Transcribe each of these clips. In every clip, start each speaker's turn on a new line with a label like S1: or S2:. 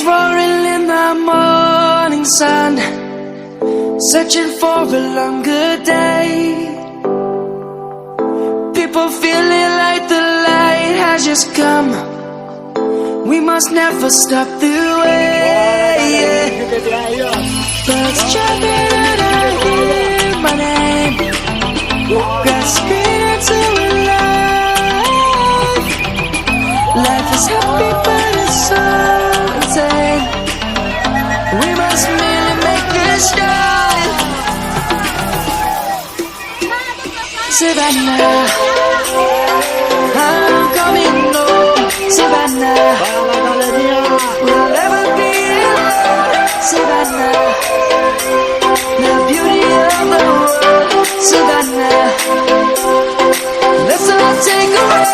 S1: Lions roaring in the morning sun, searching for a longer day. People feeling like the light has just come. We must never stop the way. Birds chirping and I hear my name, grasping into life. Life is happy but it's so insane. We must merely make a start. Savannah, I'm coming home. Savannah, we'll never be alone. Savannah, the beauty of the world. Savannah, let's all take a walk.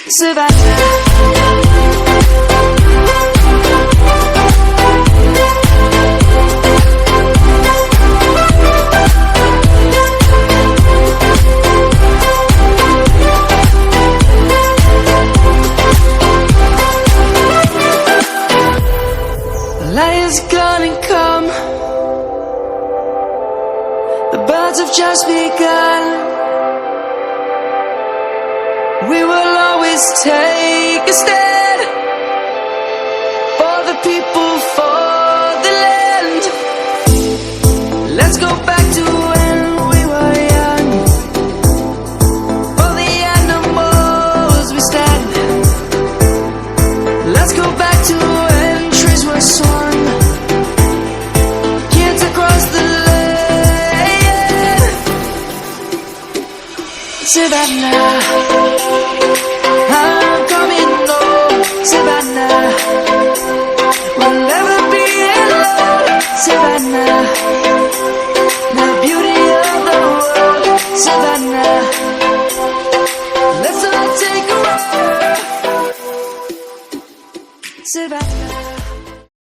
S1: Savannah, lion's gonna come. The birds have just begun. We will always take a stand for the people, for the land. Let's go back to when we were young. For the animals we stand. Let's go back to when trees were swung, kids across the land. Savannah,